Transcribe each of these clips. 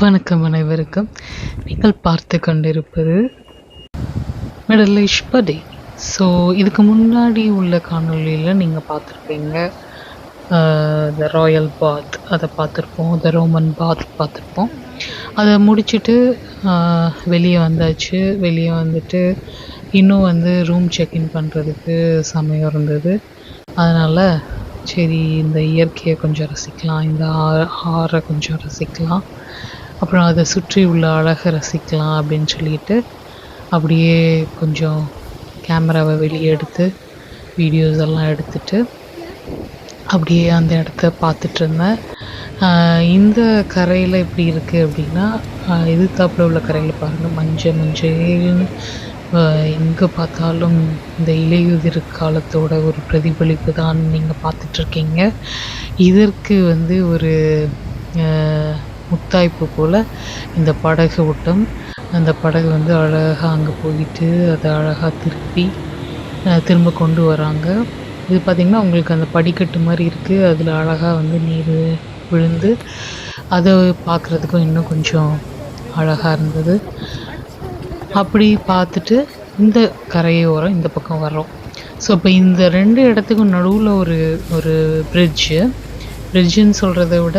வணக்கம் அனைவருக்கும். நீங்கள் பார்த்து கொண்டிருப்பது மிடில் ஈஸ்ட் படி. ஸோ இதுக்கு முன்னாடி உள்ள காணொலியில் நீங்கள் பார்த்துருப்பீங்க. த ராயல் பாத் அதை பார்த்துருப்போம், த ரோமன் பாத் பார்த்துருப்போம். அதை முடிச்சுட்டு வெளியே வந்தாச்சு. வெளியே வந்துட்டு இன்னும் ரூம் செக்இன் பண்ணுறதுக்கு சமயம் இருந்தது. அதனால் சரி, இந்த இயற்கையை கொஞ்சம் ரசிக்கலாம், இந்த ஆறை கொஞ்சம் ரசிக்கலாம், அப்புறம் அதை சுற்றி உள்ள அழகை ரசிக்கலாம் அப்படின்னு சொல்லிட்டு அப்படியே கொஞ்சம் கேமராவை வெளியே எடுத்து வீடியோஸ் எல்லாம் எடுத்துட்டு அப்படியே அந்த இடத்த பார்த்துட்டு இருந்தேன். இந்த கரையில் எப்படி இருக்குது அப்படின்னா, எதிர்த்தாப்புல உள்ள கரையில் பாருங்கள், மஞ்சள்னு எங்கே பார்த்தாலும் இந்த இலையுதிர் காலத்தோட ஒரு பிரதிபலிப்பு தான் நீங்கள் பார்த்துட்ருக்கீங்க. இதற்கு ஒரு முத்தாய்ப்பு போல் இந்த படகு ஓட்டம். அந்த படகு அழகாக அங்கே போயிட்டு அதை அழகாக திரும்ப கொண்டு வராங்க. இது பார்த்திங்கன்னா உங்களுக்கு அந்த படிக்கட்டு மாதிரி இருக்குது, அதில் அழகாக நீர் விழுந்து அதை பார்க்குறதுக்கும் இன்னும் கொஞ்சம் அழகாக இருந்தது. அப்படி பார்த்துட்டு இந்த கரையோரம் இந்த பக்கம் வர்றோம். ஸோ இப்போ இந்த ரெண்டு இடத்துக்கும் நடுவில் ஒரு பிரிட்ஜுன்னு சொல்கிறத விட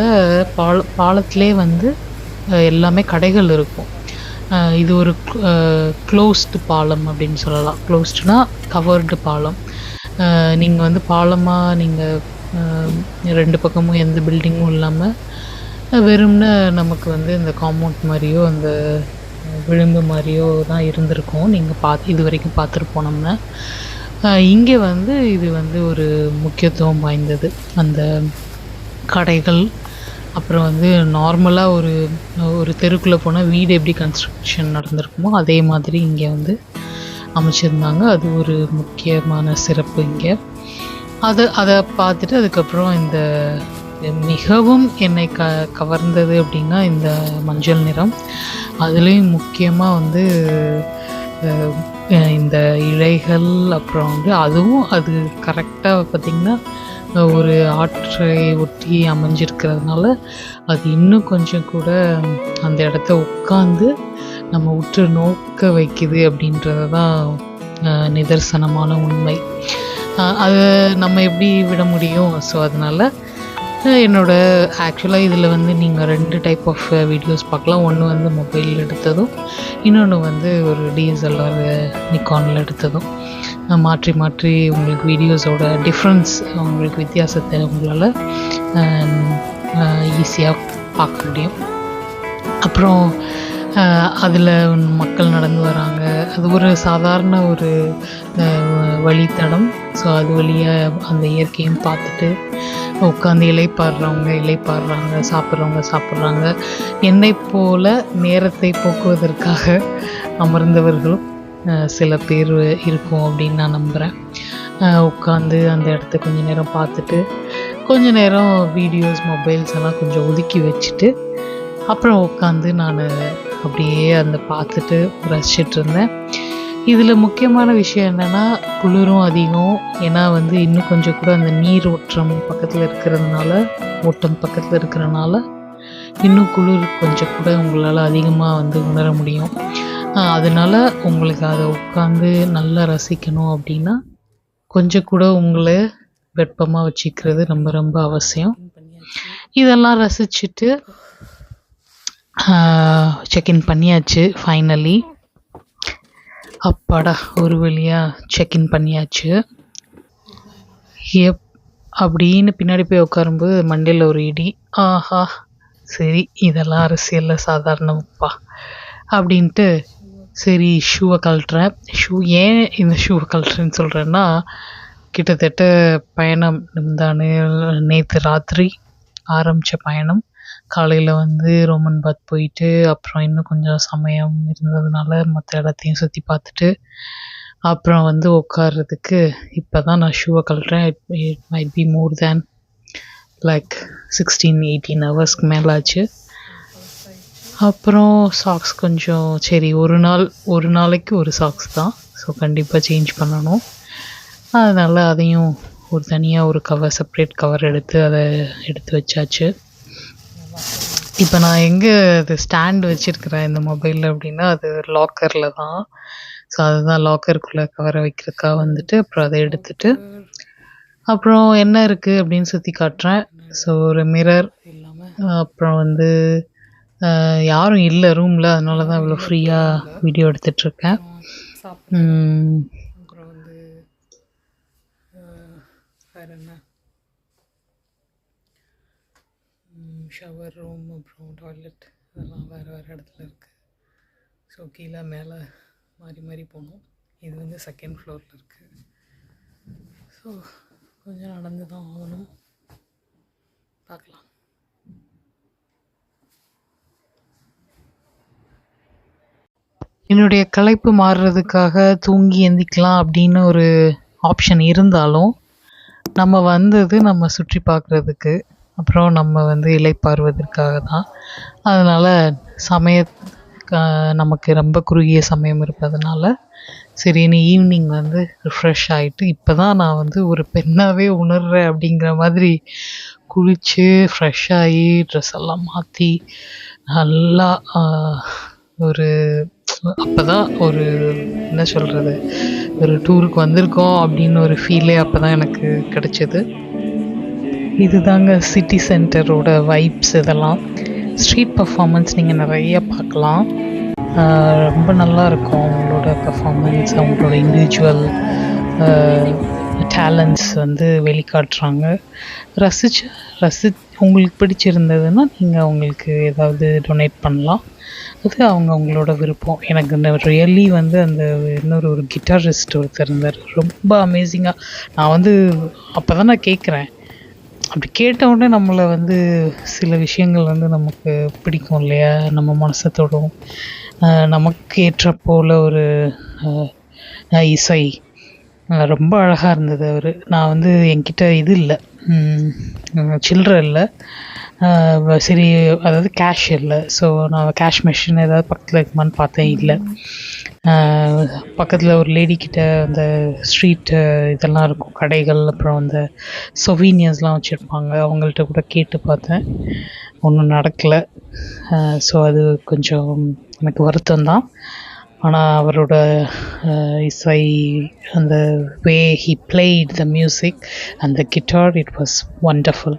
பாலத்திலே எல்லாமே கடைகள் இருக்கும். இது ஒரு க்ளோஸ்டு பாலம் அப்படின்னு சொல்லலாம். க்ளோஸ்டுனா கவர்டு பாலம். நீங்கள் பாலமாக நீங்கள் ரெண்டு பக்கமும் எந்த பில்டிங்கும் இல்லாமல் வெறும்னு நமக்கு இந்த காம்பவுண்ட் மாதிரியோ அந்த விளிம்பு மாதிரியோ தான் இருந்திருக்கும். நீங்கள் இது வரைக்கும் பார்த்துருப்போம் நம்ம. இங்கே இது ஒரு முக்கியத்துவம் வாய்ந்தது. அந்த கடைகள், அப்புறம் நார்மலாக ஒரு தெருக்குள்ளே போனால் வீடு எப்படி கன்ஸ்ட்ரக்ஷன் நடந்திருக்குமோ அதே மாதிரி இங்கே அமைச்சிருந்தாங்க. அது ஒரு முக்கியமான சிறப்பு இங்கே. அதை பார்த்துட்டு அதுக்கப்புறம் இந்த மிகவும் என்னை கவர்ந்தது அப்படின்னா இந்த மஞ்சள் நிறம். அதுலேயும் முக்கியமாக இந்த இலைகள், அப்புறம் அதுவும் அது கரெக்டாக பார்த்திங்கன்னா ஒரு ஆற்றை ஒட்டி அமைஞ்சிருக்கிறதுனால அது இன்னும் கொஞ்சம் கூட அந்த இடத்த உட்காந்து நம்ம உற்று நோக்க வைக்குது அப்படின்றது தான் நிதர்சனமான உண்மை. அதை நம்ம எப்படி விட முடியும்? ஸோ அதனால் ஆக்சுவலாக இதில் நீங்கள் ரெண்டு டைப் ஆஃப் வீடியோஸ் பார்க்கலாம். ஒன்று மொபைலில் எடுத்ததும், இன்னொன்று ஒரு டிஎஸ்எல்ஆர் நிக்கானில் எடுத்ததும். மாற்றி மாற்றி உங்களுக்கு வீடியோஸோட டிஃப்ரென்ஸ், உங்களுக்கு வித்தியாசத்தை உங்களால் ஈஸியாக பார்க்க முடியும். அப்புறம் அதில் மக்கள் நடந்து வராங்க. அது ஒரு சாதாரண ஒரு வழித்தடம். ஸோ அது வழியாக அந்த இயற்கையும் பார்த்துட்டு உட்காந்து இலைப்பாடுறாங்க, சாப்பிட்றாங்க. என்னை போல் நேரத்தை போக்குவதற்காக அமர்ந்தவர்களும் சில பேர் இருக்கும் அப்படின்னு நான் நம்புகிறேன். உட்காந்து அந்த இடத்த கொஞ்சம் நேரம் பார்த்துட்டு, கொஞ்சம் நேரம் வீடியோஸ், மொபைல்ஸ் எல்லாம் கொஞ்சம் ஒதுக்கி வச்சுட்டு அப்புறம் உட்காந்து நான் அப்படியே பார்த்துட்டு ரசிச்சுட்டு இருந்தேன். இதில் முக்கியமான விஷயம் என்னென்னா, குளிரும் அதிகம். ஏன்னா இன்னும் கொஞ்சம் கூட அந்த நீர் ஓட்டம் பக்கத்தில் இருக்கிறதுனால இன்னும் குளிர் கொஞ்சம் கூட உங்களால் அதிகமாக உணர முடியும். அதனால் உங்களுக்கு அதை உட்காந்து நல்லா ரசிக்கணும் அப்படின்னா கொஞ்சம் கூட உங்களை வெப்பமாக வச்சுக்கிறது ரொம்ப ரொம்ப அவசியம். இதெல்லாம் ரசிச்சுட்டு செக்இன் பண்ணியாச்சு. ஃபைனலி அப்பாடா, ஒரு வழியாக செக்இன் பண்ணியாச்சு. அப்படின்னு பின்னாடி போய் உட்காரும்போது மண்டையில் ஒரு இடி. ஆஹா, சரி, இதெல்லாம் அரசியலில் சாதாரணப்பா அப்படின்ட்டு சரி ஷூவை கழட்டுறேன். ஏன் இந்த ஷூவை கழட்டுறேன்னு சொல்கிறேன்னா, கிட்டத்தட்ட பயணம் நேற்று ராத்திரி ஆரம்பித்த பயணம். காலையில் ரோமன் பாத் போயிட்டு, அப்புறம் இன்னும் கொஞ்சம் சமயம் இருந்ததுனால மற்ற இடத்தையும் சுற்றி பார்த்துட்டு, அப்புறம் உட்கார்றதுக்கு இப்போ தான் நான் ஷூவை கழட்டுறேன். It might be more than like 16-18 ஹவர்ஸ்க்கு மேலே ஆச்சு. அப்புறம் சாக்ஸ் கொஞ்சம் சரி, ஒரு நாளைக்கு ஒரு சாக்ஸ் தான், ஸோ கண்டிப்பாக சேஞ்ச் பண்ணணும். அதனால் அதையும் தனியாக ஒரு கவர், செப்ரேட் கவர் எடுத்து அதை எடுத்து வச்சாச்சு. இப்போ நான் எங்கே அது ஸ்டாண்ட் வச்சுருக்கிறேன் இந்த மொபைலில் அப்படின்னா, அது லாக்கரில் தான். ஸோ அதுதான் லாக்கருக்குள்ளே கவரை வைக்கிறதுக்காக வந்துட்டு அப்புறம் அதை எடுத்துட்டு அப்புறம் என்ன இருக்குது அப்படின்னு சுற்றி காட்டுறேன். ஸோ ஒரு மிரர், அப்புறம் வந்து யாரும் இல்லை ரூமில், அதனால தான் இவ்வளோ ஃப்ரீயாக வீடியோ எடுத்துட்ருக்கேன். அப்புறம் வந்து வேறு என்ன, ஷவர் ரூம், அப்புறம் டாய்லெட், அதெல்லாம் வேறு வேறு இடத்துல இருக்குது. ஸோ கீழே மேலே மாறி மாறி போகணும். இது வந்து செகண்ட் ஃப்ளோரில் இருக்குது. ஸோ கொஞ்சம் நடந்து தான் ஆகணும். பார்க்கலாம். என்னுடைய களைப்பு மாறுறதுக்காக தூங்கி எந்திக்கலாம் அப்படின்னு ஒரு ஆப்ஷன் இருந்தாலும், நம்ம வந்தது நம்ம சுற்றி பார்க்குறதுக்கு, அப்புறம் நம்ம வந்து இளைப்பாறுவதற்காக தான். அதனால் நமக்கு ரொம்ப குறுகிய சமயம் இருப்பதனால சரின்னு ஈவினிங் வந்து ரிஃப்ரெஷ் ஆகிட்டு இப்போ தான் நான் வந்து ஒரு பெண்ணாகவே உணர்றேன் அப்படிங்கிற மாதிரி குளித்து ஃப்ரெஷ் ஆகி ட்ரெஸ் எல்லாம் மாற்றி நல்லா ஒரு அப்போ தான் ஒரு என்ன சொல்கிறது, ஒரு டூருக்கு வந்திருக்கோம் அப்படின்னு ஒரு ஃபீலே அப்போ தான் எனக்கு கிடச்சிது. இது தாங்க சிட்டி சென்டரோட வைப்ஸ். இதெல்லாம் ஸ்ட்ரீட் பர்ஃபார்மன்ஸ் நீங்கள் நிறைய பார்க்கலாம். ரொம்ப நல்லா இருக்கும் அவங்களோட பர்ஃபார்மன்ஸ், அவங்களோட இண்டிவிஜுவல் டேலண்ட்ஸ் வந்து வெளிக்காட்டுறாங்க. உங்களுக்கு பிடிச்சிருந்ததுன்னா நீங்கள் அவங்களுக்கு ஏதாவது டொனேட் பண்ணலாம். அது அவங்களோட விருப்பம். எனக்கு இந்த ரியலி வந்து அந்த ஒரு கிட்டாரிஸ்ட் ஒருத்தர் இருந்தார், ரொம்ப அமேசிங்காக. நான் வந்து அப்போ தான் நான் கேட்குறேன், அப்படி கேட்டவுடனே நம்மளை வந்து சில விஷயங்கள் வந்து நமக்கு பிடிக்கும் இல்லையா, நம்ம மனசை தொடும். நமக்கு ஏற்ற போல் ஒரு இசை ரொம்ப அழகாக இருந்தது அவர். நான் வந்து என்கிட்ட இது இல்லை, சில்லற இல்லை, சரி அதாவது கேஷ் இல்லை. ஸோ நான் கேஷ் மிஷின் ஏதாவது பக்கத்தில் இருக்குமான்னு பார்த்தேன், இல்லை. பக்கத்தில் ஒரு லேடிக்கிட்ட அந்த ஸ்ட்ரீட் இதெல்லாம் இருக்கும் கடைகள், அப்புறம் அந்த சொவீனியர்ஸ்லாம் வச்சுருப்பாங்க, அவங்கள்ட்ட கூட கேட்டு பார்த்தேன், ஒன்றும் நடக்கலை. ஸோ அது கொஞ்சம் எனக்கு வருத்தம்தான். ஆனால் அவரோட இசை, அந்த way he played the music and the guitar, it was wonderful.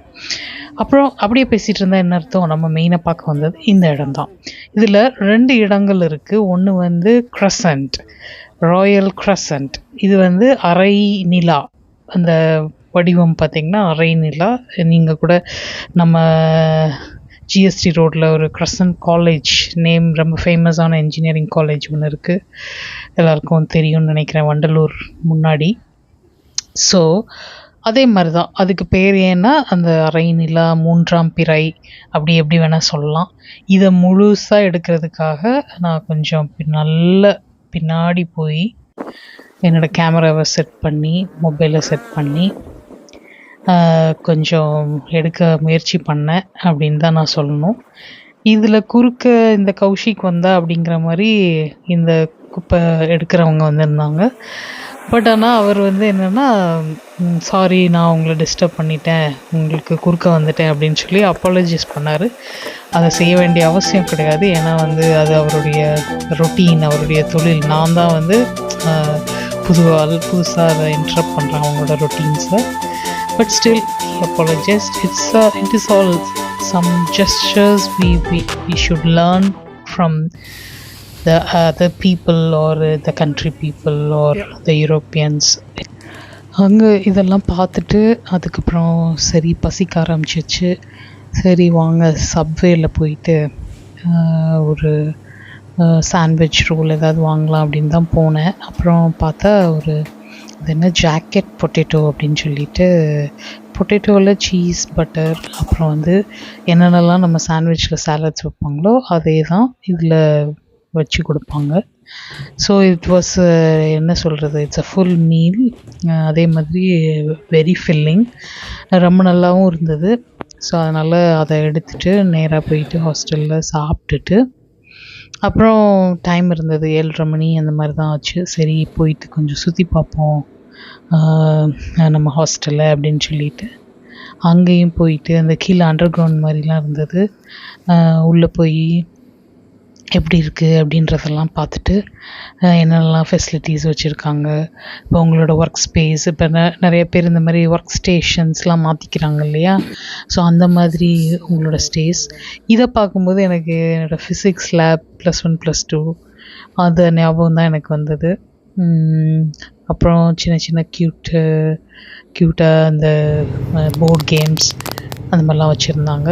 அப்புறம் அப்படியே பேசிகிட்டு இருந்தால் என்ன அர்த்தம், நம்ம மெயினாக பார்க்க வந்தது இந்த இடம் தான். இதில் 2 இடங்கள் இருக்குது. ஒன்று வந்து க்ரசன்ட், ராயல் க்ரசன்ட். இது வந்து அரை நிலா, அந்த வடிவம் பார்த்திங்கன்னா அரை நிலா. நீங்கள் கூட நம்ம ஜிஎஸ்டி ரோட்டில் ஒரு க்ரசன்ட் காலேஜ், நேம் ரொம்ப ஃபேமஸான இன்ஜினியரிங் காலேஜ் ஒன்று இருக்குது, எல்லாருக்கும் தெரியும்னு நினைக்கிறேன், வண்டலூர் முன்னாடி. ஸோ அதே மாதிரி தான் அதுக்கு பேர். ஏன்னா அந்த அரை நிலா, 3ஆம் பிறை, அப்படி எப்படி வேணால் சொல்லலாம். இதை முழுசாக எடுக்கிறதுக்காக நான் கொஞ்சம் நல்ல பின்னாடி போய் என்னோடய கேமராவை செட் பண்ணி, மொபைலை செட் பண்ணி கொஞ்சம் எடுக்க முயற்சி பண்ணேன் அப்படின்னு தான் நான் சொல்லணும். இதில் குறுக்க இந்த கௌஷிக் வந்தா அப்படிங்கிற மாதிரி இந்த குப்பை எடுக்கிறவங்க வந்திருந்தாங்க. பட் ஆனால் அவர் வந்து என்னென்னா, சாரி நான் உங்களை டிஸ்டர்ப் பண்ணிட்டேன், உங்களுக்கு குறுக்க வந்துட்டேன் அப்படின்னு சொல்லி அப்பாலஜைஸ் பண்ணார். அதை செய்ய வேண்டிய அவசியம் கிடையாது, ஏன்னா வந்து அது அவருடைய ரொட்டீன், அவருடைய தொழில். நான் தான் வந்து புதுசாக அதை இன்டரப்ட் பண்ணுறேன் அவங்களோட ரொட்டீன்ஸை. But still, he apologized. It is all some gestures we should learn from the other people or the country people or the Europeans. அங்கே இதெல்லாம் பார்த்துட்டு அதுக்கப்புறம் சரி பசிக்க ஆரம்பிச்சிச்சு. சரி வாங்க சப்வேயில் போயிட்டு ஒரு சாண்ட்விச் ரோல் ஏதாவது வாங்கலாம் அப்படின்னு தான் போனேன். அப்புறம் பார்த்தா ஒரு அது என்ன ஜாக்கெட் பொட்டேட்டோ அப்படின்னு சொல்லிட்டு, பொட்டேட்டோவில் சீஸ், பட்டர், அப்புறம் வந்து என்னென்னலாம் நம்ம சாண்ட்விச்சில் சாலட்ஸ் வைப்பாங்களோ அதே தான் இதில் வச்சு கொடுப்பாங்க. ஸோ இட் வாஸ் என்ன சொல்கிறது, இட்ஸ் அ ஃபுல் மீல். அதே மாதிரி வெரி ஃபில்லிங், ரொம்ப நல்லாவும் இருந்தது. ஸோ அதனால் அதை எடுத்துகிட்டு நேராக போயிட்டு ஹாஸ்டலில் சாப்பிட்டுட்டு, அப்புறம் டைம் இருந்தது 7:30 மணி அந்த மாதிரி தான் ஆச்சு. சரி போயிட்டு கொஞ்சம் சுற்றி பார்ப்போம் நம்ம ஹாஸ்டலில் அப்படின்னு சொல்லிட்டு அங்கேயும் போயிட்டு அந்த கீழே அண்டர் கிரவுண்ட் மாதிரிலாம் இருந்தது. உள்ளே போய் எப்படி இருக்குது அப்படின்றதெல்லாம் பார்த்துட்டு என்னென்னலாம் ஃபெசிலிட்டிஸ் வச்சுருக்காங்க. இப்போ உங்களோட ஒர்க் ஸ்பேஸ், இப்போ நிறைய பேர் இந்த மாதிரி ஒர்க் ஸ்டேஷன்ஸ்லாம் மாற்றிக்கிறாங்க இல்லையா? ஸோ அந்த மாதிரி உங்களோட ஸ்டேஸ். இதை பார்க்கும்போது எனக்கு என்னோடய ஃபிசிக்ஸ் லேப் +1 +2 அது ஞாபகம் தான் எனக்கு வந்தது. அப்புறம் சின்ன சின்ன க்யூட்டாக அந்த போர்ட் கேம்ஸ் அந்த மாதிரிலாம் வச்சுருந்தாங்க.